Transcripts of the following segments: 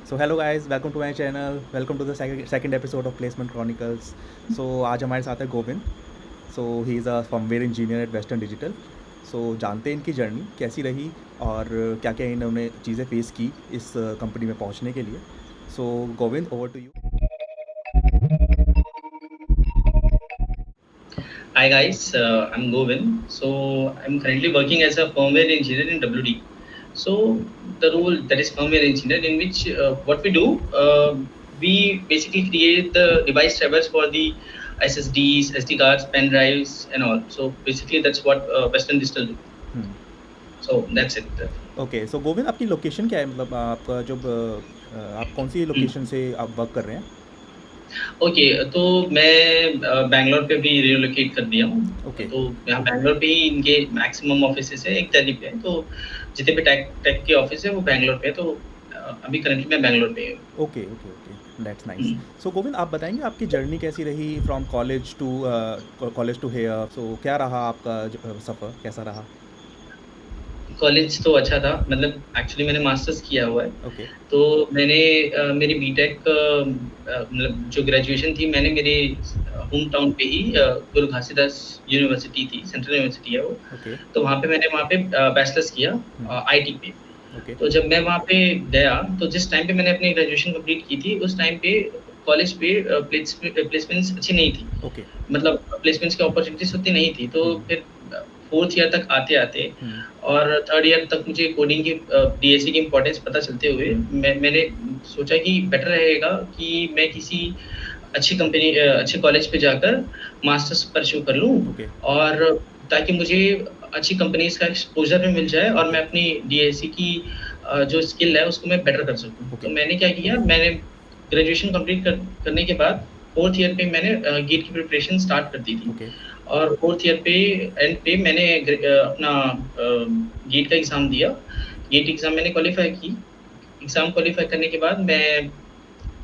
So hello guys, welcome to my channel. Welcome to the second episode of placement chronicles. So आज हमारे साथ है Govind. So he is a firmware engineer at Western Digital. So जानते हैं इनकी journey कैसी रही और क्या क्या इन्होंने चीज़ें फेस की इस कंपनी में पहुंचने के लिए। So Govind, over to you. Hi guys, I'm Govin. So I'm currently working as a firmware engineer in WD. So the role that is firmware engineer, in which what we do, we basically create the device drivers for the SSDs, SD cards, pen drives, and all. So basically that's what Western Digital do. So that's it. Okay, so Govind, आपकी location क्या है? मतलब आपका जो आप कौन सी location से आप वर्क कर रहे हैं? ओके, तो मैं बैंगलोर पे भी रिलोकेट कर दिया हूँ। ओके। तो यहाँ बैंगलोर पे ही इनके मैक्सिमम ऑफिसेस है, एक दिल्ली पे है। तो जितने भी टेक टेक के ऑफिस है वो बैंगलोर पे है। तो अभी करंटली मैं बैंगलोर पे हूँ। Okay okay okay, that's nice. So Govind, आप बताएंगे आपकी जर्नी कैसी रही from college to here. So क्या रहा आपका सफ़र, कैसा रहा? कॉलेज तो अच्छा था, मतलब एक्चुअली मैंने मास्टर्स किया हुआ है। ओके। तो मैंने मेरी बीटेक मतलब जो ग्रेजुएशन थी मैंने मेरे होम टाउन पे ही गुरु घासीदास यूनिवर्सिटी थी, सेंट्रल यूनिवर्सिटी है वो। ओके। तो मैंने वहाँ पे बैचलर्स किया आईटी पे। ओके। तो जब मैं वहाँ पे गया, तो जिस टाइम पे मैंने अपनी ग्रेजुएशन कंप्लीट की थी, उस टाइम पे कॉलेज पे प्लेसमेंट्स अच्छी नहीं थी। ओके। मतलब प्लेसमेंट्स की अपॉर्चुनिटीज उतनी नहीं थी। तो फिर फोर्थ ईयर तक आते-आते और थर्ड ईयर तक मुझे कोडिंग की डीएसए की इम्पोर्टेंस पता चलते हुए मैंने सोचा कि बेटर रहेगा कि मैं किसी अच्छे कॉलेज पे जाकर मास्टर्स परस्यू कर लूँ, ओके। और ताकि मुझे अच्छी कंपनीज़ का एक्सपोज़र भी मिल जाए और ओके। मैं अपनी डीएसई की जो स्किल है उसको मैं बेटर कर सकूँ। तो ओके। मैंने क्या किया, मैंने ग्रेजुएशन कंप्लीट करने के बाद फोर्थ ईयर पे मैंने गेट की प्रिपरेशन स्टार्ट कर दी थी। ओके। और फोर्थ ईयर पे एंड पे मैंने अपना गेट का एग्ज़ाम दिया। गेट एग्ज़ाम मैंने क्वालीफाई की। एग्ज़ाम क्वालीफाई करने के बाद मैं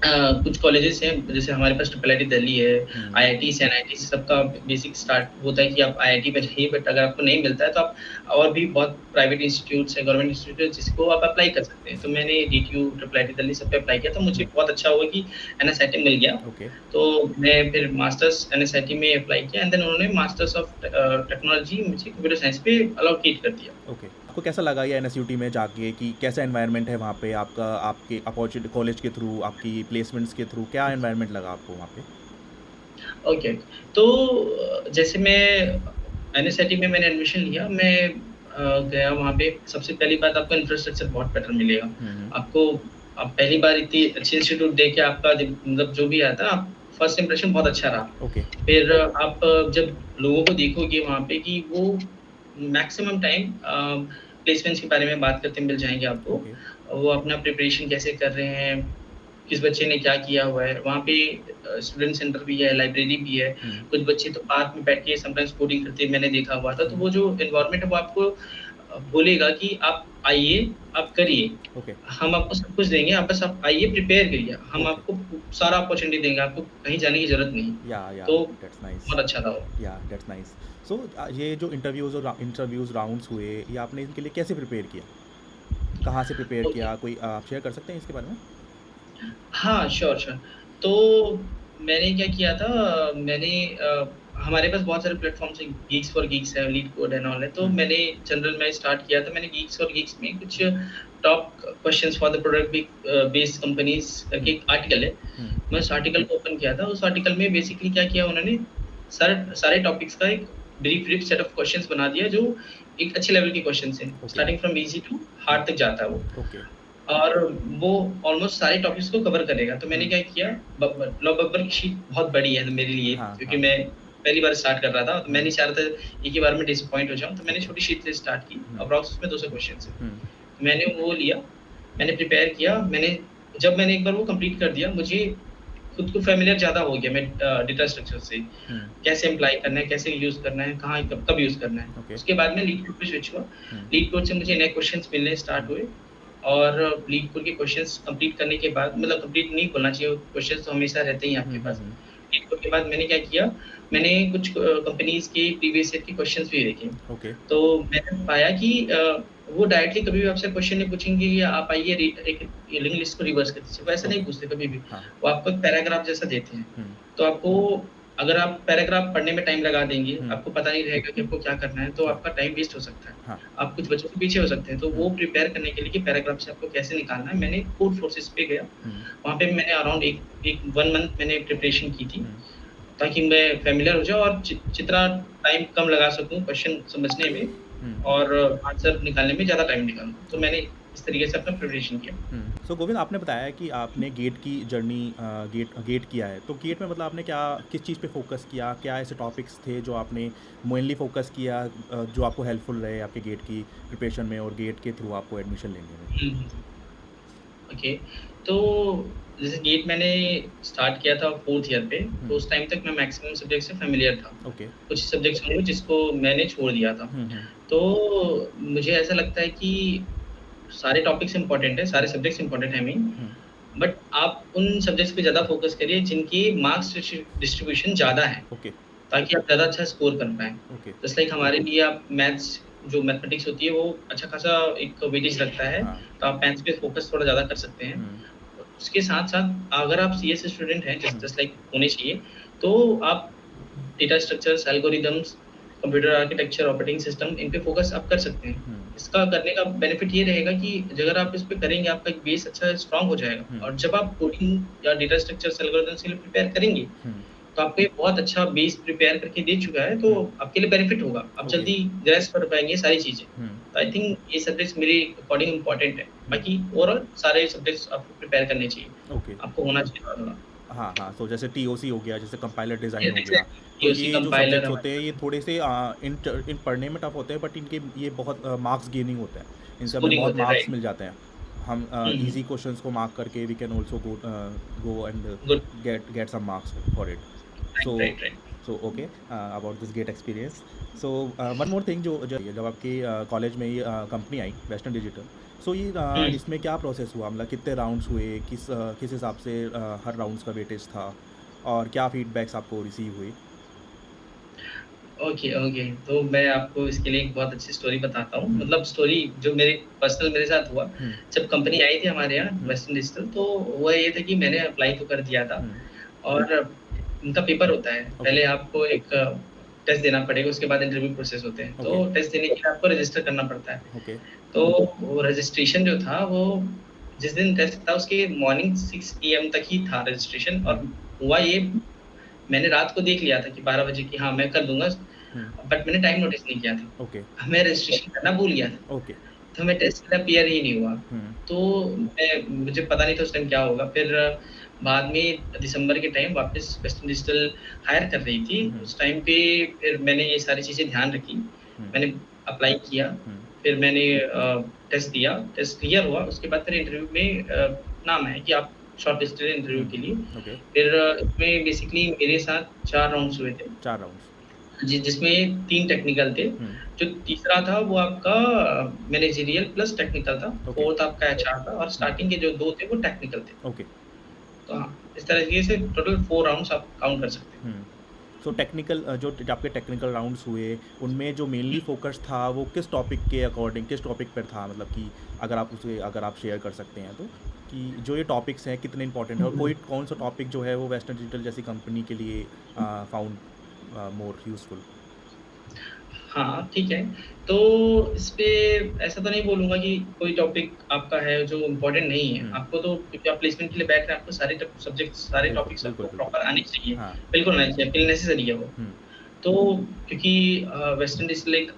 कुछ कॉलेजेस हैं, जैसे हमारे पास ट्रिपल आईटी दिल्ली है, आईआईटीज़, एनआईटीज़, सबका बेसिक स्टार्ट होता है कि आप आईआईटी में रहिए, बट अगर आपको नहीं मिलता है तो आप और भी बहुत प्राइवेट इंस्टीट्यूट्स हैं, गवर्नमेंट इंस्टीट्यूट है, जिसको आप अप्लाई कर सकते हैं। तो मैंने डीटीयू, ट्रिपल आईटी दिल्ली सब पे अप्लाई किया, तो मुझे बहुत अच्छा हुआ कि एनएसआईटी मिल गया। ओके। तो मैं फिर मास्टर्स एनएसआईटी में अप्लाई किया, एंड देन उन्होंने मास्टर्स ऑफ टेक्नोलॉजी मुझे कंप्यूटर साइंस पे एलोकेट कर दिया। ओके, आपको कैसा लगा ये एनएसयूटी में जाके कि कैसा एनवायरनमेंट है वहाँ पे? आपका आपके अपॉर्चुनिटी कॉलेज के थ्रू, आपकी प्लेसमेंट्स के थ्रू क्या एनवायरनमेंट लगा आपको वहाँ पे? ओके, तो जैसे मैं एनएसआईटी में मैंने एडमिशन लिया, मैं गया वहाँ पे। सबसे पहली बात, आपको इंफ्रास्ट्रक्चर बहुत बेटर मिलेगा। आपको आप पहली बार इतनी अच्छी इंस्टीट्यूट देख के आपका मतलब जो भी आता है, आप फर्स्ट इंप्रेशन बहुत अच्छा रहा। ओके। फिर आप जब लोगों को देखोगे वहाँ पे कि वो मैक्सिमम टाइम प्लेसमेंट्स के बारे में बात करते मिल जाएँगे आपको। ओके। वो अपना प्रिपरेशन कैसे कर रहे हैं, किस बच्चे ने क्या किया हुआ है। वहाँ पे स्टूडेंट सेंटर भी है, लाइब्रेरी भी है। कुछ बच्चे तो पार्क में बैठ के समटाइम्स कोडिंग करते मैंने देखा हुआ था। तो वो जो एनवायरनमेंट है वो आपको बोलेगा कि आप आइए, आप करिए। ओके। हम आपको सब कुछ देंगे, आप आइए, प्रिपेयर करिए। हम ओके। आपको सारा अपॉर्च्युनिटी देंगे, आपको कहीं जाने की ज़रूरत नहीं। या तो दैट्स नाइस। बहुत अच्छा था वो। या दैट्स नाइस। सो ये जो इंटरव्यूज़ राउंड्स हुए, ये आपने इनके लिए कैसे प्रिपेयर किया? कहाँ से प्रिपेयर ओके। किया? कोई आप शेयर कर सकते हैं इसके बारे में? हाँ, श्योर, श्योर। तो मैंने क्या किया था, मैंने हमारे पास बहुत सारे प्लेटफ़ॉर्म्स हैं, गीक्स फॉर गीक्स है, लीड कोड एंड ऑल है। तो मैंने जनरल में स्टार्ट किया था, मैंने गीक्स फॉर गीक्स में कुछ top questions for the product based companies करके एक आर्टिकल है। मैं उस आर्टिकल को ओपन किया था। उस आर्टिकल में बेसिकली क्या किया उन्होंने, सारे सारे टॉपिक्स का एक brief brief set of questions बना दिया, जो एक अच्छे लेवल के क्वेश्चन्स हैं। Okay. Starting from easy to hard तक जाता है वो। ओके। और वो ऑलमोस्ट सारे टॉपिक्स को कवर करेगा। तो मैंने क्या किया, बब्बर लॉ बब्बर की शीट बहुत बड़ी है मेरे लिए, हाँ क्योंकि हाँ। मैं पहली बार स्टार्ट कर रहा था। तो मैं नहीं चाह रहा था एक ही बार में डिसअपॉइंट हो जाऊँ। तो मैंने ओके। छोटी शीट से स्टार्ट की, अप्रॉक्स उसमें 200 क्वेश्चन्स हैं। हम्म। तो मैंने वो लिया, मैंने प्रिपेयर किया। जब मैंने एक बार वो कंप्लीट कर दिया, मुझे खुद को फ़ैमिलियर ज़्यादा हो गया मैं डेटा स्ट्रक्चर से। कैसे अप्लाई करना है, कैसे यूज़ करना है, कहाँ कब कब यूज़ करना है। ओके। उसके बाद मैं लीड कोड पे स्विच हुआ। लीड कोड से मुझे नए क्वेश्चन्स मिलने स्टार्ट हुए, और लीड कोड के क्वेश्चन्स कंप्लीट करने के बाद, मतलब कंप्लीट नहीं बोलना चाहिए, क्वेश्चन्स तो हमेशा रहते ही हैं आपके पास। लीड कोड के बाद मैंने क्या किया, मैंने कुछ कंपनीज़ के प्रीवियस ईयर के क्वेश्चन्स भी देखे। ओके। तो मैंने पाया कि वो डायरेक्टली कभी भी आपसे क्वेश्चन नहीं पूछेंगे कि आप आइए एक लिंक लिस्ट को रिवर्स कर दीजिए, वो ऐसा नहीं ओके। पूछते कभी भी। हाँ। वो आपको एक पैराग्राफ जैसा देते हैं। हुँ, तो आपको अगर आप पैराग्राफ पढ़ने में टाइम लगा देंगे, हुँ, आपको पता नहीं रहेगा कि आपको क्या करना है, तो हाँ, आपका टाइम वेस्ट हो सकता है। हाँ, आप कुछ बच्चों से पीछे हो सकते हैं। तो हुँ, वो प्रिपेयर करने के लिए कि पैराग्राफ से आपको कैसे निकालना है, मैंने कोड फोर्सेस पे गया। हुँ, वहाँ पे मैंने अराउंड एक एक 1 मंथ मैंने प्रिपरेशन की थी, हुँ, ताकि मैं फ़ैमिलियर हो जाऊँ और जितना टाइम कम लगा सकूँ क्वेश्चन समझने में हुँ, और आंसर निकालने में ज़्यादा टाइम निकालूँ। तो ओके। मैंने इस तरीके से अपना प्रिपरेशन किया। सो गोविंद, आपने बताया कि आपने गेट की जर्नी गेट गेट किया है, तो गेट में मतलब आपने क्या किस चीज़ पे फोकस किया, क्या ऐसे टॉपिक्स थे जो आपने मेनली फोकस किया, जो आपको हेल्पफुल रहे आपके गेट की प्रिपरेशन में और गेट के थ्रू आपको एडमिशन लेने में? हुँ, हुँ। ओके, तो जैसे गेट मैंने स्टार्ट किया था 4th ईयर पे, तो हुँ, उस टाइम तक मैं मैक्सिमम सब्जेक्ट से फ़ैमिलियर था। ओके। कुछ सब्जेक्ट्स होंगे जिसको मैंने छोड़ दिया था। हुँ, हुँ, तो मुझे ऐसा लगता है कि सारे टॉपिक्स इम्पोर्टेंट हैं, सारे सब्जेक्ट्स इम्पोर्टेंट हैं आई मीन, हुँ, बट आप उन सब्जेक्ट्स पे ज़्यादा फ़ोकस करिए जिनकी मार्क्स डिस्ट्रीब्यूशन ज़्यादा है, ओके, ताकि आप ज़्यादा अच्छा स्कोर कर पाएँ। ओके, जस्ट लाइक हमारे लिए आप मैथ्स जो मैथमेटिक्स होती है वो अच्छा खासा एक वेटेज रखता है, हाँ, तो आप मैथ्स पे फ़ोकस थोड़ा ज़्यादा कर सकते हैं। हुँ, उसके साथ-साथ अगर आप सीएस स्टूडेंट हैं हुँ, जस्ट लाइक होने चाहिए, तो आप data structures, algorithms, computer architecture, operating system in पे फ़ोकस आप कर सकते हैं। हुँ, इसका करने का बेनिफिट ये रहेगा कि अगर आप इस पे करेंगे, आपका एक बेस अच्छा स्ट्रॉन्ग हो जाएगा हुँ, और जब आप कोडिंग या डेटा स्ट्रक्चर्स, एल्गोरिदम्स के लिए प्रिपेयर करेंगे, हुँ, तो आपको ये बहुत अच्छा बेस प्रिपेयर करके दे चुका है, तो हुँ, आपके लिए बेनिफिट होगा। आप ओके, जल्दी ग्रैस्प कर पाएँगे सारी चीज़ें। हुँ, तो आई थिंक ये सब्जेक्ट्स मेरे अकॉर्डिंग इम्पोर्टेंट है। हुँ, बाकी ओवरऑल सारे सब्जेक्ट्स आपको प्रिपेयर करने चाहिए। ओके। आपको होना चाहिए थोड़ा-थोड़ा। हाँ, हाँ, सो जैसे टीओसी हो गया, जैसे कंपाइलर डिज़ाइन यस हो गया, एग्ज़ैक्टली तो पीओसी ये जो कंपाइलर सब्जेक्ट्स होते हमारे हैं, पास ये थोड़े से इन पढ़ने में टफ़ होते हैं, बट इनके ये बहुत मार्क्स गेनिंग होता है। इनसे हमें स्कोरिंग बहुत होते हैं, मार्क्स राइट। मिल जाते हैं। हम हुँ, हुँ। ईज़ी क्वेश्चंस को मार्क करके we can also go and good, get some marks for it. So right, right, right. Okay, about this get experience. So one more thing, जो जो जब आपकी कॉलेज में ये कंपनी आई वेस्टर्न डिजिटल, सो ये हुँ। इसमें क्या प्रोसेस हुआ, मतलब कितने राउंड्स हुए, किस हिसाब से हर राउंड्स का वेटेज था और क्या फीडबैक्स आपको रिसीव हुए? Okay, okay. तो मैं आपको इसके लिए एक बहुत अच्छी स्टोरी बताता हूँ। हुँ, मतलब स्टोरी जो मेरे पर्सनल मेरे साथ हुआ, हुँ, जब कंपनी आई थी हमारे यहाँ हुँ, वेस्टर्न डिजिटल, तो हुआ ये था कि मैंने अप्लाई तो कर दिया था हुँ, और उनका पेपर होता है। ओके, पहले आपको एक टेस्ट देना पड़ेगा, उसके बाद इंटरव्यू प्रोसेस होते हैं। ओके, तो टेस्ट देने के लिए आपको रजिस्टर करना पड़ता है। ओके, तो वो रजिस्ट्रेशन जो था वो जिस दिन टेस्ट था उसके मॉर्निंग 6 पीएम तक ही था रजिस्ट्रेशन हुँ, और हुआ ये मैंने रात को देख लिया था कि 12 बजे कि हाँ, मैं कर दूँगा, हुँ, बट मैंने टाइम नोटिस नहीं किया था। ओके, मैं रजिस्ट्रेशन करना भूल गया था, ओके, तो मैं टेस्ट मेरा क्लियर ही नहीं हुआ। हुँ, तो मुझे पता नहीं था उस टाइम क्या होगा। फिर बाद में दिसंबर के टाइम वापस वेस्टर्न डिजिटल हायर कर रही थी। हुँ, उस टाइम पे फिर मैंने ये सारी चीज़ें ध्यान रखी। हुँ, मैंने अप्लाई किया, हुँ, फिर मैंने टेस्ट दिया, टेस्ट क्लियर हुआ, उसके बाद फिर इंटरव्यू में नाम आया कि आप शॉर्टलिस्टेड हैं इंटरव्यू हुँ, के लिए। ओके, फिर इसमें बेसिकली मेरे साथ 4 राउंड्स हुए थे। 4 राउंड्स। जिसमें 3 टेक्निकल थे। हुँ, जो तीसरा था वो आपका मैनेजरियल प्लस टेक्निकल था। ओके, 4th आपका एचआर था और हुँ, स्टार्टिंग के जो 2 थे वो टेक्निकल थे। ओके, तो हाँ, इस तरीके से टोटल 4 राउंड्स आप काउंट कर सकते हैं। हुँ। सो टेक्निकल जो आपके टेक्निकल राउंड्स हुए, उनमें जो मेनली फ़ोकस था वो किस टॉपिक के अकॉर्डिंग, किस टॉपिक पर था? मतलब कि अगर आप शेयर कर सकते हैं तो, कि जो ये टॉपिक्स हैं कितने इम्पोर्टेंट हैं और कोई कौन-सा टॉपिक जो है वो वेस्टर्न डिजिटल जैसी कंपनी के लिए फाउंड मोर यूज़फुल? हाँ, ठीक है। तो इसपे ऐसा तो नहीं बोलूँगा कि कोई टॉपिक आपका है जो इम्पोर्टेंट नहीं है। हुँ, आपको तो क्योंकि आप प्लेसमेंट के लिए बैठ रहे हैं, आपको सारे सब्जेक्ट्स, सारे बिल्कुल, टॉपिक्स बिल्कुल, आपको बिल्कुल। प्रॉपर आने चाहिए। हाँ, बिल्कुल आने चाहिए, आपके लिए नेसेसरी है वो। हुँ, तो क्योंकि वेस्टर्न डिजिटल एक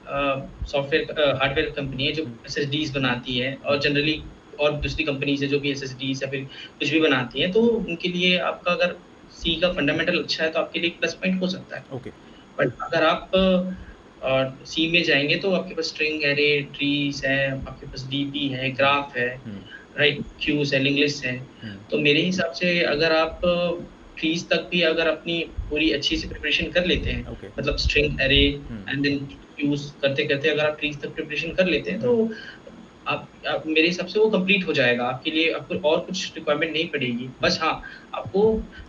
सॉफ्टवेयर हार्डवेयर कंपनी है जो हुँ, एसएसडीज़ बनाती है हुँ, और जनरली और दूसरी कंपनीज़ है जो भी एसएसडीज़ या फिर कुछ भी बनाती हैं, तो उनके लिए आपका अगर सी का फंडामेंटल अच्छा है, तो आपके लिए एक प्लस पॉइंट हो सकता है। ओके, बट अगर आप सी में जाएँगे तो आपके पास स्ट्रिंग एरे, ट्रीज़ है, आपके पास डीपी है, हुँ, ग्राफ है, हुँ, राइट? क्यूज़ है, लिंक लिस्ट है। हुँ, तो मेरे हिसाब से अगर आप ट्रीज़ तक भी अगर अपनी पूरी अच्छी सी प्रिपरेशन कर लेते हैं, ओके, मतलब स्ट्रिंग एरे हुँ, एंड देन क्यूज़ करते-करते अगर आप ट्रीज़ तक प्रिपरेशन कर लेते हैं, हुँ, तो आप मेरे हिसाब से वो कंप्लीट हो जाएगा आपके लिए, आपको और कुछ रिक्वायरमेंट नहीं पड़ेगी। बस हाँ, आपको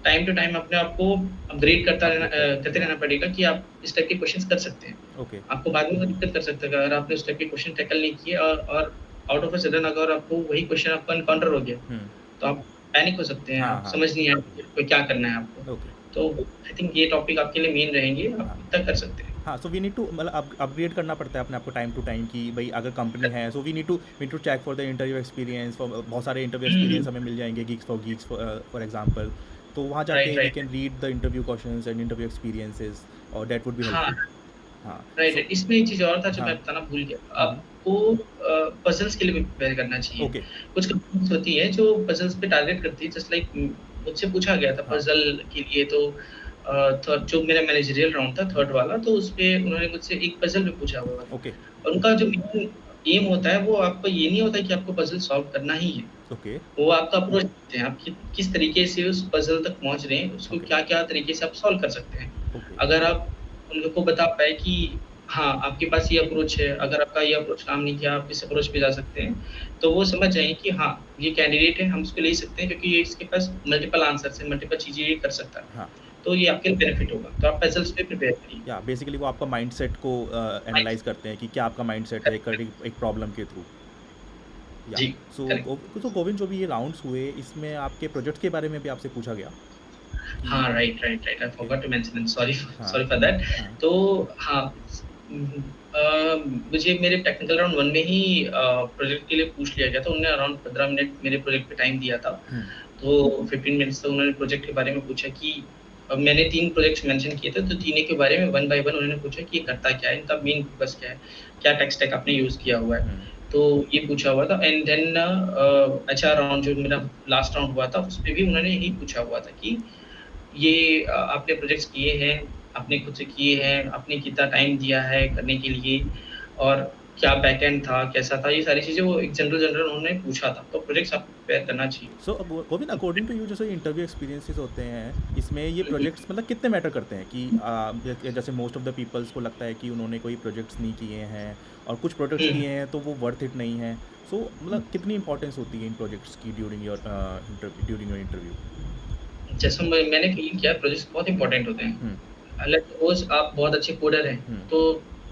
टाइम टू टाइम अपने आप को अपग्रेड अपडेट करते हैं, करते या रहना पड़ेगा कि आप इस टाइप के क्वेश्चंस कर सकते हैं। ओके, आपको बाद में वो दिक्कत कर सकता है अगर आपने उस टाइप के क्वेश्चन टैकल नहीं किए और आउट ऑफ अ सडन अगर आपको वही क्वेश्चन आपका एनकाउंटर हो गया, हुँ, तो आप पैनिक हो सकते हैं, हाँ, आप हाँ, समझ नहीं आएगा कि क्या करना है आपको। ओके, तो आई थिंक ये टॉपिक आपके लिए मेन रहेंगे, आप हाँ। इतना कर सकते हैं। हाँ, सो वी नीड टू मतलब अपग्रेड करना पड़ता है अपने आप को टाइम टू टाइम कि भाई अगर कंपनी है so we need to check for the interview experience for बहुत सारे इंटरव्यू हुँ, हुँ। एक्सपीरियंस हमें मिल जाएंगे गीक्स फॉर एग्जांपल तो वहाँ राइट, जाके we right. Can read the interview questions and interview experiences और दैट वुड बी हाँ, हेल्पफुल हाँ राइट, सो राइट। इसमें एक चीज़ और था जो हाँ मैं बताना भूल गया। हम्म, आपको पज़ल्स के लिए भी प्रिपेयर करना चाहिए। ओके कुछ कंपनीज़ होती है जो पज़ल्स पे टारगेट करती है जस्ट लाइक मुझसे पूछा गया था हाँ पज़ल के लिए तो जो मेरा मैनेजरियल राउंड था हम्म, 3rd वाला तो उसपे उन्होंने मुझसे एक पज़ल भी पूछा हुआ था। ओके और उनका जो मेन एम होता है वो आपका ये नहीं होता है कि आपको पज़ल सॉल्व करना ही है। ओके वो आपका अप्रोच देखते हैं, आप किस तरीके से उस पज़ल तक पहुँच रहे हैं, उसको ओके क्या-क्या तरीके से आप सॉल्व कर सकते हैं। ओके अगर आप उन लोग को बता पाएँ कि हाँ, आपके पास ये अप्रोच है, अगर आपका ये अप्रोच काम नहीं किया, आप इस अप्रोच पे जा सकते हैं, तो वो समझ जाएँगे कि हाँ, ये कैंडिडेट है, हम इसको ले सकते हैं क्योंकि ये इसके पास मल्टीपल आंसर्स हैं, मल्टीपल चीज़ें ये कर सकता है। हाँ तो ये आपके लिए बेनिफिट होगा, तो आप पज़ल्स पे प्रिपेयर करिए। या बेसिकली वो आपका माइंडसेट को एनालाइज करते हैं कि क्या आपका माइंडसेट है एक प्रॉब्लम के थ्रू या जी, सो करेक्ट। तो गोविंद जो भी ये राउंड्स हुए इसमें आपके प्रोजेक्ट के बारे में भी आपसे पूछा गया कि हाँ, right, right, right. I okay forgot to mention it, sorry हाँ सॉरी फॉर दैट। हाँ तो हाँ, मुझे मेरे टेक्निकल राउंड 1 में ही प्रोजेक्ट के लिए पूछ लिया गया था। उन्होंने अराउंड 15 मिनट मेरे प्रोजेक्ट पे टाइम दिया था। हम्म, तो 15 मिनट्स तक उन्होंने प्रोजेक्ट के बारे में पूछा कि मैंने 3 प्रोजेक्ट्स मेंशन किए थे, तो तीनों के बारे में वन बाय वन उन्होंने पूछा कि ये करता क्या है? इनका मेन फोकस क्या है? क्या टेक स्टैक आपने यूज़ किया हुआ है? हम्म, तो ये पूछा हुआ था एंड देन एचआर राउंड जो मेरा लास्ट राउंड हुआ था, उसपे भी उन्होंने यही पूछा हुआ था कि ये आपने प्रोजेक्ट्स किए हैं, आपने खुद से किए हैं, आपने कितना टाइम दिया है करने के लिए और क्या बैकएंड था, कैसा था? ये सारी चीज़ें वो एक जनरल जनरल उन्होंने पूछा था। तो प्रोजेक्ट्स आपको प्रिपेयर करना चाहिए। सो गोविंद अकॉर्डिंग टू यू जैसे इंटरव्यू एक्सपीरियंसेस होते हैं इसमें ये हुँ, हुँ। प्रोजेक्ट्स मतलब कितने मैटर करते हैं कि जैसे मोस्ट ऑफ द पीपल्स को लगता है कि उन्होंने कोई प्रोजेक्ट्स नहीं किए हैं और कुछ प्रोजेक्ट्स हुँ, किए हैं तो वो वर्थ इट नहीं है सो मतलब कितनी इंपॉर्टेंस होती है इन प्रोजेक्ट्स की ड्यूरिंग योर इंटरव्यू जैसे मैंने फ़ील किया प्रोजेक्ट्स बहुत इम्पोर्टेंट होते हम्म हैं। लेट्स सपोज़ आप बहुत अच्छे कोडर हैं, हम्म तो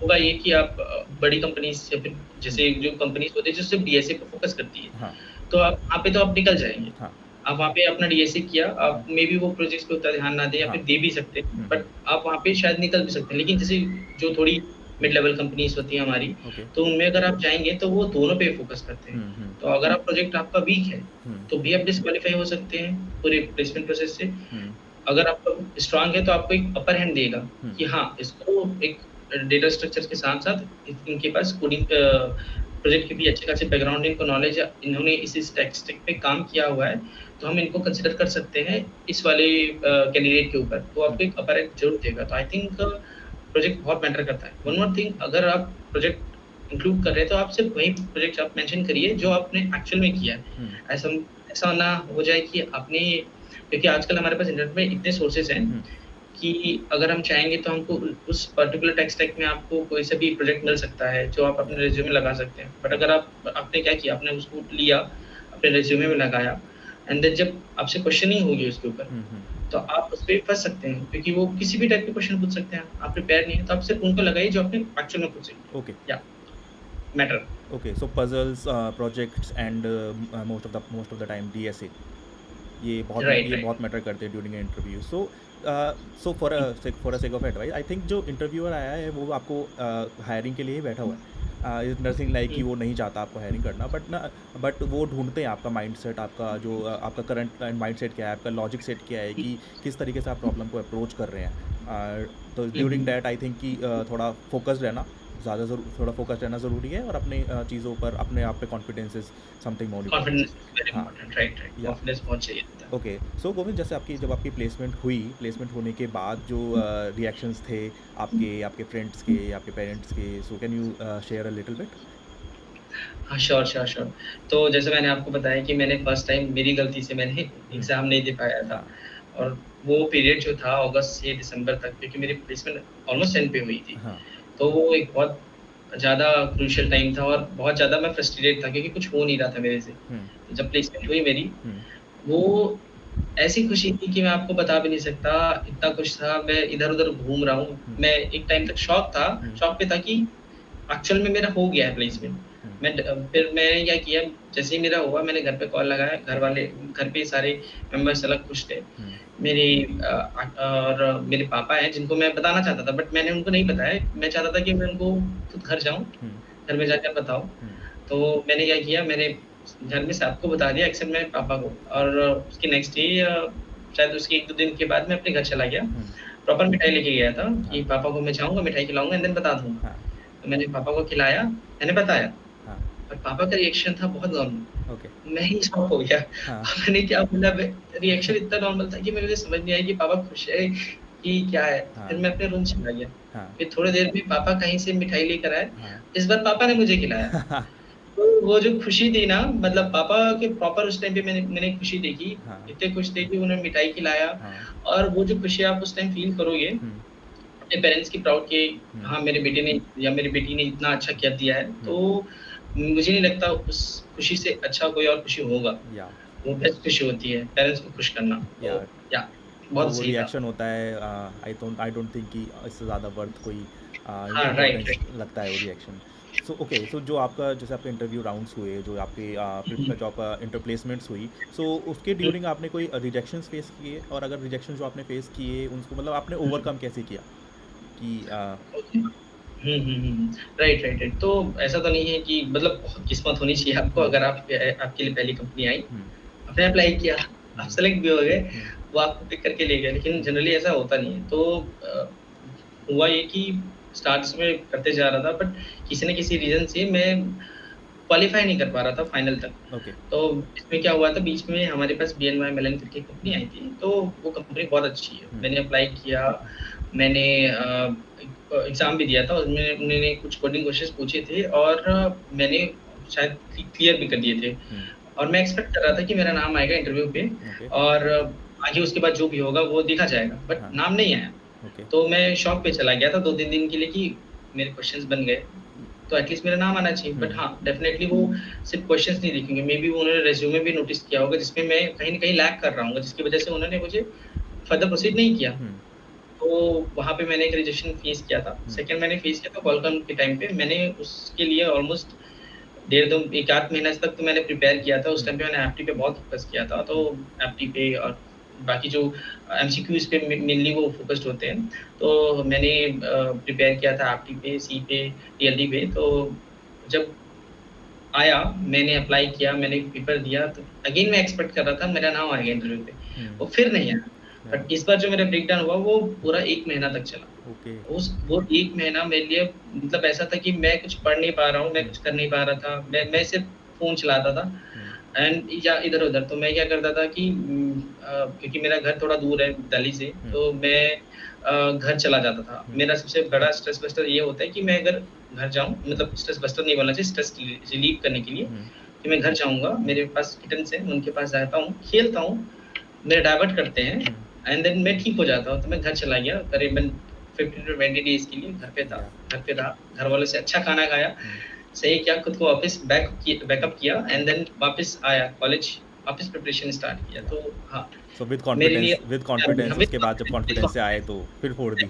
होगा ये कि आप बड़ी कंपनीज़ या फिर हम्म, जैसे जो कंपनीज़ होती है जो सिर्फ़ डीएसए पे फ़ोकस करती है, हाँ तो आप वहाँ पे तो आप निकल जाएँगे। हाँ आप वहाँ पे अपना डीएसए किया, हम्म, आप मेबी वो प्रोजेक्ट्स पे उतना ध्यान ना दें या हाँ फिर दे भी सकते हैं, हम्म बट आप वहाँ पे शायद निकल भी सकते हैं। लेकिन जैसे जो थोड़ी मिड लेवल कंपनीज़ होती हैं हमारी, ओके तो उनमें अगर आप जाएँगे तो वो दोनों पे फ़ोकस करते हैं। हम्म तो अगर आप प्रोजेक्ट आपका वीक है, हम्म तो भी आप डिसक्वालीफाई हो सकते हैं पूरे प्लेसमेंट प्रोसेस से। हम्म अगर आपका स्ट्रॉन्ग है तो आपको एक अपर हैंड देगा हम्म कि हाँ, इसको एक डेटा स्ट्रक्चर के साथ-साथ इनके पास कोडिंग प्रोजेक्ट के भी अच्छे खासे बैकग्राउंड इनको नॉलेज है, इन्होंने इस टेक स्टैक पे काम किया हुआ है, तो हम इनको कंसिडर कर सकते हैं इस वाले कैंडिडेट के ऊपर, तो हम्म आपको एक अपर हैंड ज़रूर देगा। तो आई थिंक प्रोजेक्ट बहुत मैटर करता है। वन हम्म मोर थिंग अगर आप प्रोजेक्ट इंक्लूड कर रहे हैं, तो आप सिर्फ वही प्रोजेक्ट आप मेंशन करिए जो आपने एक्चुअल में किया है। हम्म ऐसा ऐसा ना हो जाए कि आपने क्योंकि आजकल हमारे पास इंटरनेट में इतने सोर्सेज़ हैं हम्म कि अगर हम चाहेंगे तो हमको उस पर्टिकुलर टेक स्टैक में आपको कोई सा भी प्रोजेक्ट मिल सकता है, जो आप अपने या रिज़्यूमे में लगा सकते हैं। बट हाँ अगर आपने क्या किया, आपने उसको लिया, अपने रिज़्यूमे में लगाया एंड देन जब आपसे क्वेश्चनिंग होगी उसके ऊपर, तो आप उस पे फँस सकते हैं क्योंकि वो किसी भी टाइप के क्वेश्चन पूछ सकते हैं। आप प्रिपेयर नहीं है, तो आप सिर्फ उनको लगाइए जो आपने एक्चुअल में खुद से किया। ओके या matter okay so puzzles projects and most of the time DSA right, ये राइट। बहुत मैटर करते हैं during interview so for a sake of advice I think जो इंटरव्यूअर आया है वो आपको हायरिंग के लिए ही बैठा हुआ है इज नथिंग लाइक कि हुँ, वो नहीं चाहता आपको हायरिंग करना बट वो ढूंढते हैं आपका माइंडसेट आपका जो आपका करंट माइंडसेट क्या है आपका लॉजिक सेट क्या है हुँ, कि किस तरीके से आप प्रॉब्लम को अप्रोच कर रहे हैं तो um, during um. That I think कि थोड़ा फोकस्ड रहना थोड़ा फोकस्ड रहना ज़रूरी है और अपने चीज़ों पर अपने आप पे confidence is something more confidence important is very हाँ इम्पोर्टेंट राइट, राइट। या कॉन्फिडेंस बहुत चाहिए होता है। ओके सो गोविंद जैसे जब आपकी प्लेसमेंट होने के बाद जो रिएक्शंस थे आपके आपके फ्रेंड्स के आपके पेरेंट्स के so can you share a little bit हाँ, श्योर, श्योर, श्योर। तो जैसे मैंने आपको बताया कि मैंने फर्स्ट टाइम मेरी गलती से मैंने एग्ज़ाम नहीं दे पाया था हाँ और वो पीरियड जो था अगस्त से दिसंबर तक क्योंकि मेरी प्लेसमेंट ऑलमोस्ट एंड पे हुई थी। हाँ तो वो एक बहुत ज़्यादा क्रूशियल टाइम था और बहुत ज़्यादा मैं फ्रस्ट्रेटेड था क्योंकि कुछ हो नहीं रहा था मेरे से। हुँ, तो जब प्लेसमेंट हुई मेरी, हुँ, वो ऐसी खुशी थी कि मैं आपको बता भी नहीं सकता, इतना खुश था, मैं इधर-उधर घूम रहा हूँ। हुँ, मैं एक टाइम तक हुँ, शॉक पे था कि एक्चुअल में मेरा हो गया है हुँ, प्लेसमेंट। हुँ, फिर मैंने क्या किया, जैसे ही मेरा हुआ मैंने घर पे कॉल लगाया, हुँ, घर पे सारे मेंबर्स अलग खुश थे। हुँ, मेरी और मेरे पापा हैं जिनको मैं बताना चाहता था बट मैंने उनको नहीं बताया। मैं चाहता था कि मैं उनको खुद घर जाऊँ, हुँ, घर में जाकर बताऊँ। हुँ, तो मैंने क्या किया, मैंने घर में सबको बता दिया एक्सेप्ट मेरे पापा को हाँ, और उसके नेक्स्ट डे शायद उसके 1-2 दिन के बाद मैं अपने घर चला गया। हुँ, प्रॉपर मिठाई लेके गया था हाँ, कि पापा को मैं जाऊँगा, मिठाई खिलाऊँगा एंड देन बता दूँगा। हाँ, तो मैंने पापा को खिलाया, मैंने बताया, हाँ, पर पापा का रिएक्शन था बहुत नॉर्मल। ओके, मैं ही शॉक हो गया। हाँ, मैंने क्या बोला, मैं रिएक्शन इतना नॉर्मल था कि मुझे समझ नहीं आया कि पापा खुश है कि क्या है। फिर हाँ, मैं अपने रूम चला गया। हाँ, फिर थोड़ी देर में पापा कहीं से मिठाई लेकर आए। हाँ, इस बार पापा ने मुझे खिलाया। तो वो जो खुशी थी ना, मतलब हाँ, पापा के प्रॉपर उस टाइम पे मैंने मैंने खुशी देखी। हाँ, इतने खुश थे कि उन्होंने मिठाई खिलाया हाँ, और वो जो खुशी आप उस टाइम फ़ील करोगे, हुँ, अपने पेरेंट्स की प्राउड कि हुँ, हाँ, मेरे बेटे ने या मेरी बेटी ने इतना अच्छा किया दिया है, हुँ, तो मुझे नहीं लगता उस खुशी से अच्छा कोई और खुशी होगा। या वो बेस्ट खुशी होती है, पेरेंट्स को खुश करना। या तो या जो बहुत वो सही था। रिएक्शन होता है आई डोंट थिंक कि इससे ज़्यादा वर्थ कोई हाँ, राइट, इम्पोर्टेंस राइट। लगता है वो रिएक्शन। सो ओके, सो जो आपका जैसे आपके इंटरव्यू राउंड्स हुए, जो आपके हुँ, जो आपका इंटर प्लेसमेंट्स हुई, सो उसके हुँ, ड्यूरिंग आपने कोई रिजेक्शंस फेस किए? और अगर रिजेक्शन जो आपने फेस किए उनको मतलब आपने हुँ, ओवरकम कैसे किया? कि ओके। Right, right, right. तो ऐसा तो नहीं है कि मतलब बहुत किस्मत होनी चाहिए आपको हुँ, अगर आपके लिए पहली कंपनी आई, हुँ, आपने अप्लाई किया, आप हुँ, सेलेक्ट भी हो गए, हुँ, वो आपको पिक करके ले गए, लेकिन हुँ, जनरली ऐसा होता नहीं है। तो हुआ ये कि स्टार्ट्स में करते जा रहा था बट किसी न किसी रीज़न से मैं क्वालीफाई नहीं कर पा रहा था फाइनल तक। ओके। तो इसमें क्या हुआ था, बीच में हमारे पास बीएनवाई मेलन करके कंपनी आई थी, तो वो कंपनी बहुत अच्छी है। हुँ, मैंने अप्लाई किया, मैंने एग्ज़ाम भी दिया था, उसमें उन्होंने कुछ कोडिंग क्वेश्चंस पूछे थे और मैंने शायद क्लियर भी कर दिए थे। हुँ, और मैं एक्सपेक्ट कर रहा था कि मेरा नाम आएगा इंटरव्यू पे ओके, और आगे उसके बाद जो भी होगा वो देखा जाएगा, बट हाँ, नाम नहीं आया। ओके, तो मैं शॉक पे चला गया था 2-3 दिन के लिए कि मेरे क्वेश्चंस बन गए, तो एटलीस्ट मेरा नाम आना चाहिए। बट हुँ, हाँ, डेफ़िनेटली वो सिर्फ़ क्वेश्चंस नहीं देखेंगे, मेबी उन्होंने रिज़्यूमे भी नोटिस किया होगा जिसमें मैं कहीं न कहीं लैग कर रहा हूँगा, जिसकी वज़ह से उन्होंने मुझे फर्दर प्रोसीड नहीं किया। हुँ, तो वहाँ पे मैंने एक रिजेक्शन फेस किया था। हुँ, सेकंड मैंने फेस किया था क्वालकॉम के टाइम पे, मैंने उसके लिए ऑलमोस्ट डेढ़ 2 1 आध महीने तक तो मैंने प्रिपेयर किया था। उस हुँ, टाइम पे मैंने एप्टी पे बहुत फ़ोकस किया था। तो हुँ, एप्टी पे और बाकी जो एमसीक्यूज़ पे मेनली वो फ़ोकस्ड होते हैं। तो मैंने प्रिपेयर किया था एप्टी पे, सी पे, टीएलडी पे। तो जब आया, मैंने अप्लाई किया, मैंने पेपर दिया तो अगेन मैं एक्सपेक्ट कर रहा था मेरा नाम आएगा इंटरव्यू पे। हुँ, वो फिर नहीं आया। या बट इस बार जो मेरा ब्रेकडाउन हुआ वो पूरा 1 महीना तक चला। ओके, उस वो 1 महीना मेरे लिए मतलब ऐसा था कि मैं कुछ पढ़ नहीं पा रहा हूँ, मैं हुँ, कुछ कर नहीं पा रहा था। मैं सिर्फ़ फ़ोन चलाता था हुँ, एंड या इधर-उधर। तो मैं क्या करता था कि क्योंकि मेरा घर थोड़ा दूर है दिल्ली से, हुँ, तो मैं घर चला जाता था। हुँ, मेरा सबसे बड़ा स्ट्रेस बस्टर ये होता है कि मैं अगर घर जाऊँ, हुँ, मतलब स्ट्रेस बस्टर नहीं बोलना चाहिए, स्ट्रेस रिलीव करने के लिए हुँ, कि मैं घर जाऊँगा, हुँ, मेरे पास किटन्स हैं, उनके पास जाता हूँ, खेलता हूँ, मेरा डाइवर्ट करते हैं हुँ, एंड देन मैं ठीक हो जाता हूँ। तो मैं घर चला गया करीबन 15 टू 20 डेज़ के लिए घर पे था। या घर पे रहा, घरवालों से अच्छा खाना खाया, हुँ, सही किया, खुद को वापस बैकअप किया एंड देन वापस आया कॉलेज, वापस प्रिपरेशन स्टार्ट किया। या तो हाँ, सो मेरे लिए विद कॉन्फिडेंस उसके बाद जब कॉन्फिडेंस से आए तो फिर फोड़ दी।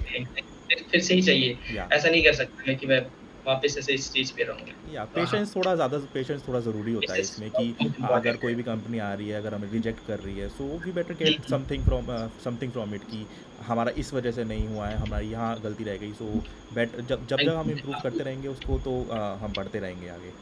फिर से ही चाहिए। या ऐसा नहीं कर सकता मैं कि मैं वापस ऐसे स्टेज पे रहूँगा। या तो हाँ, पेशेंस थोड़ा ज़रूरी होता है दिस इज़ इसमें कि बहुत अगर इम्पोर्टेंट कोई है। भी कंपनी आ रही है, अगर हमें रिजेक्ट कर रही है, सो वी बेटर हुँ, गेट हुँ। समथिंग फ्रॉम इट कि हमारा इस वजह से नहीं हुआ है, हमारी यहाँ गलती रह गई। सो जब हम इम्प्रूव करते रहेंगे उसको, तो हम बढ़ते रहेंगे आगे।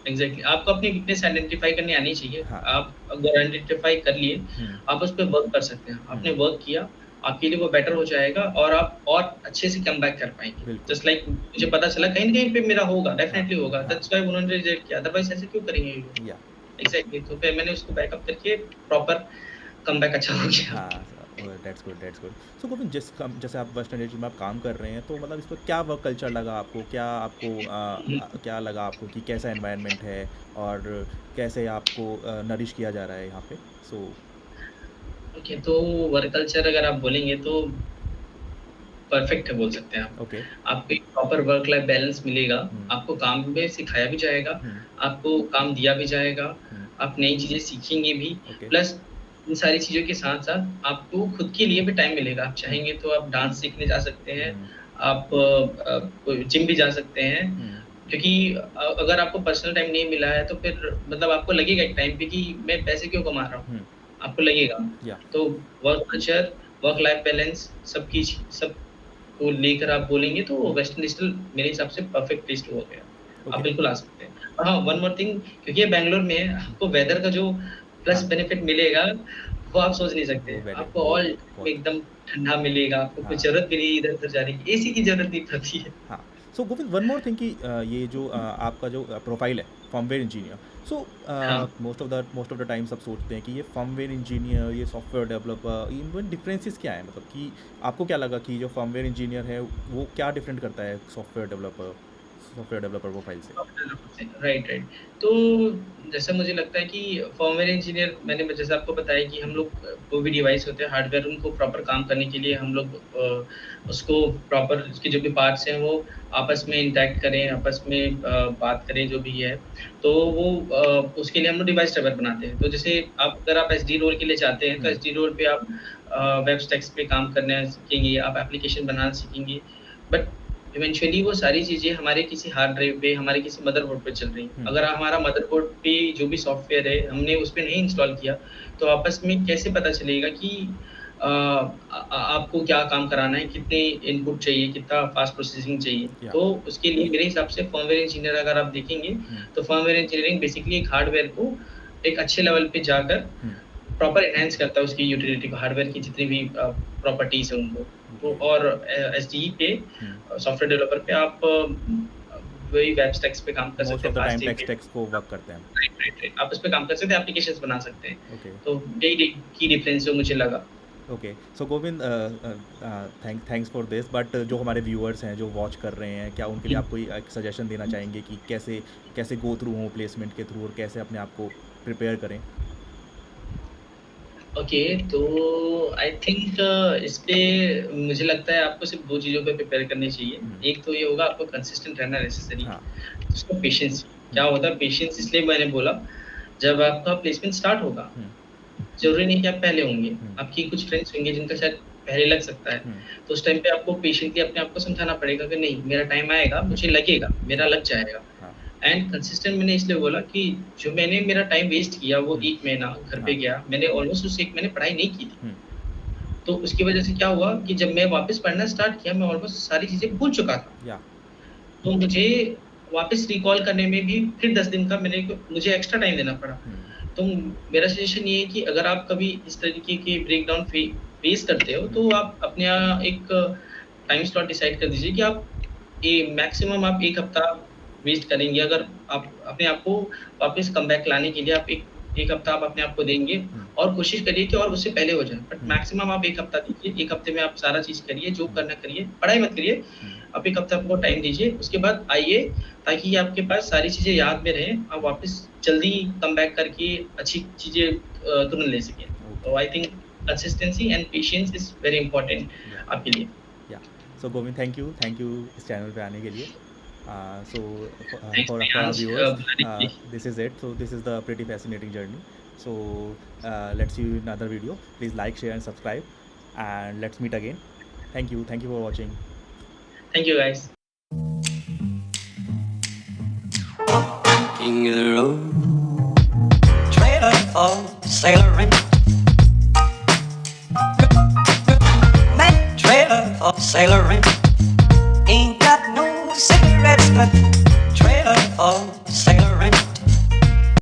एग्ज़ैक्टली आपको अपनी वीकनेस आइडेंटिफ़ाई करनी आनी चाहिए। हाँ। आप अगर आइडेंटिफ़ाई कर लिए, हुँ, आप उस पे वर्क कर सकते हैं। हुँ, आपने वर्क किया, आपके लिए वो बेटर हो जाएगा और आप और अच्छे से कमबैक कर पाएँगे। बिल्कुल। जस्ट लाइक मुझे पता चला कहीं न कहीं पे मेरा होगा, हाँ, डेफ़िनिटली होगा। हाँ, दैट्स व्हाई उन्होंने रिजेक्ट किया, अदरवाइज़ ऐसे क्यों करेंगे ये लोग? या एग्ज़ैक्टली तो फिर मैंने उसको बैकअप करके प्रॉपर कमबैक अच्छा हो गया। हाँ, दैट्स गुड, दैट्स गुड। सो गोविंद, जैसे आप वेस्टर्न डिजिटल में आप काम कर रहे हैं, तो मतलब इस पे क्या वर्क कल्चर लगा आपको? क्या लगा आपको कि कैसा एनवायरनमेंट है और कैसे आपको नरिश किया जा रहा है यहाँ पे? सो ओके, तो वर्क कल्चर अगर आप बोलेंगे तो परफेक्ट है बोल सकते हैं आप। ओके। आपको एक प्रॉपर वर्क लाइफ बैलेंस मिलेगा, हुँ, आपको काम में सिखाया भी जाएगा, हुँ, आपको काम दिया भी जाएगा, हुँ, आप नई चीज़ें सीखेंगे भी, ओके। प्लस इन सारी चीज़ों के साथ-साथ आपको खुद के लिए भी टाइम मिलेगा। आप हुँ, चाहेंगे तो आप डांस सीखने जा सकते हैं, हुँ, आप जिम भी जा सकते हैं, हुँ, क्योंकि अगर आपको पर्सनल टाइम नहीं मिला है तो फिर मतलब आपको लगेगा एक टाइम पे कि मैं पैसे क्यों कमा रहा हूँ? हुँ, आपको लगेगा। या तो work culture, work life balance सब को लेकर आप बोलेंगे तो वेस्टर्न डिजिटल मेरे हिसाब से परफेक्ट प्लेस टू वर्क है। आप ओके। बिल्कुल आ सकते हैं। और हाँ, वन मोर थिंग, क्योंकि ये बैंगलोर में है, हुँ, आपको वेदर का जो प्लस हाँ, बेनिफिट मिलेगा, वो आप सोच नहीं सकते। वो वेरी आपको वो ऑल टाइम बहुत एकदम ठंडा मिलेगा, आपको कोई हाँ, ज़रूरत भी नहीं इधर-उधर जाने की, एसी की ज़रूरत नहीं पड़ती है। हाँ। सो गोविंद वन मोर थिंग कि ये जो आपका जो प्रोफाइल है फर्मवेयर इंजीनियर, सो हाँ। मोस्ट ऑफ द टाइम सब सोचते हैं कि ये फर्मवेयर इंजीनियर, ये सॉफ्टवेयर डेवलपर, इनमें डिफरेंसेस क्या है? मतलब कि आपको क्या लगा कि जो फर्मवेयर इंजीनियर है वो क्या डिफरेंट करता है सॉफ्टवेयर डेवलपर प्रोफाइल से? Right, right. तो जैसा मुझे लगता है कि फर्मवेयर इंजीनियर, मैंने जैसे आपको बताया कि हम हुँ, लोग कोई भी डिवाइस होते हैं, हार्डवेयर, उनको प्रॉपर काम करने के लिए हम लोग उसको प्रॉपर उसके जो भी पार्ट्स हैं वो आपस में इंटरैक्ट करें, आपस में बात करें जो भी है। तो वो उसके लिए हम लोग डिवाइस ड्राइवर बनाते हैं। तो जैसे अगर आप एसडी रोल के लिए जाते हैं, तो हुँ, एसडी रोल पे आप वेब स्टैक्स पे काम करना सीखेंगे, आप एप्लीकेशन बनाना सीखेंगे। बट इवेंचुअली वो सारी चीज़ें हमारे किसी हार्ड ड्राइव पे, हमारे किसी मदरबोर्ड पे चल रही हैं। हुँ, अगर हमारा मदरबोर्ड पे जो भी सॉफ्टवेयर है, हमने उस पे नहीं इंस्टॉल किया, तो आपस में कैसे पता चलेगा कि आपको क्या काम कराना है, कितने इनपुट चाहिए, कितना फास्ट प्रोसेसिंग चाहिए। या तो उसके लिए मेरे हिसाब से फर्मवेयर इंजीनियर अगर आप देखेंगे, हुँ, तो फर्मवेयर इंजीनियरिंग बेसिकली एक हार्डवेयर को एक अच्छे लेवल पे जाकर हुँ, प्रॉपर एनहांस करता है उसकी यूटिलिटी को, हार्डवेयर की जितनी भी प्रॉपर्टीज़ हैं उनको। तो ओके, और एसडीई पे हुँ। सॉफ्टवेयर डेवलपर पे आप वही वेब स्टैक्स पे काम कर सकते मोस्ट ऑफ हैं, the time fast text API. Text को वर्क करते हैं। Right, right, right. आप उस पे काम कर सकते हैं, एप्लीकेशंस बना सकते हैं। ओके, तो यही की डिफरेंस जो मुझे लगा। Okay. So Govind thanks for this but जो हमारे व्यूअर्स हैं जो वॉच कर रहे हैं, क्या उनके लिए आप कोई एक सजेशन देना चाहेंगे कि कैसे कैसे गो थ्रू हों प्लेसमेंट के थ्रू और कैसे अपने आप को प्रिपेयर करें? ओके, तो आई थिंक इस पे मुझे लगता है आपको सिर्फ़ 2 चीज़ों पे प्रिपेयर करनी चाहिए। हुँ, एक तो ये होगा, आपको कंसिस्टेंट रहना नेसेसरी है। हाँ, दूसरा पेशेंस। क्या हुँ, होता है पेशेंस, इसलिए मैंने बोला, जब आपका प्लेसमेंट स्टार्ट होगा, हुँ, ज़रूरी नहीं कि आप पहले होंगे। हुँ, आपके कुछ फ्रेंड्स होंगे जिनका शायद पहले लग सकता है। हुँ, तो उस टाइम पे आपको पेशेंटली अपने आप को समझाना पड़ेगा कि नहीं, मेरा टाइम आएगा, हुँ, मुझे लगेगा, मेरा हाँ, लग जाएगा। हाँ, एंड कंसिस्टेंट मैंने इसलिए बोला कि जो मैंने मेरा टाइम वेस्ट किया वो हुँ, 1 महीना घर पे हाँ, गया, मैंने ऑलमोस्ट उस 1 महीने पढ़ाई नहीं की थी। हुँ, तो उसकी वजह से क्या हुआ कि जब मैं वापस पढ़ना स्टार्ट किया, मैं ऑलमोस्ट सारी चीज़ें भूल चुका था। या तो मुझे वापस रिकॉल करने में भी फिर 10 दिन का मुझे एक्स्ट्रा टाइम देना पड़ा। हुँ, तो मेरा सजेशन ये है कि अगर आप कभी इस तरीके के ब्रेकडाउन फेस करते हो, हुँ, तो आप अपने यहाँ एक टाइम स्लॉट डिसाइड कर दीजिए कि आप मैक्सिमम आप 1 हफ्ता वेस्ट करेंगे। अगर आप अपने आप को वापस कमबैक लाने के लिए आप 1 हफ्ता आप अपने आप को देंगे, हुँ, और कोशिश करिए कि और उससे पहले हो जाए। बट हुँ, मैक्सिमम आप 1 हफ्ता दीजिए, 1 हफ्ते में आप सारा चीज़ करिए, जो हुँ, करना करिए, पढ़ाई मत करिए। हुँ, आप 1 हफ्ता आपको टाइम दीजिए, उसके बाद आइए, ताकि ये आपके पास सारी चीज़ें याद में रहें, आप हुँ, वापस जल्दी कमबैक करके अच्छी चीज़ें तुरंत ले सकें। ओके, तो I think consistency and patience is very important या, आपके लिए। या। सो गोविंद थैंक यू इस चैनल पे आने के लिए। So thanks for our Priyansh viewers, बुलाने के लिए। this is it. So this is the pretty fascinating journey. So let's see you in another video. Please like, share, and subscribe, and let's meet again. Thank you for watching. Thank you guys. King of the road, trailer for sailoring. Man, trailer for sailoring.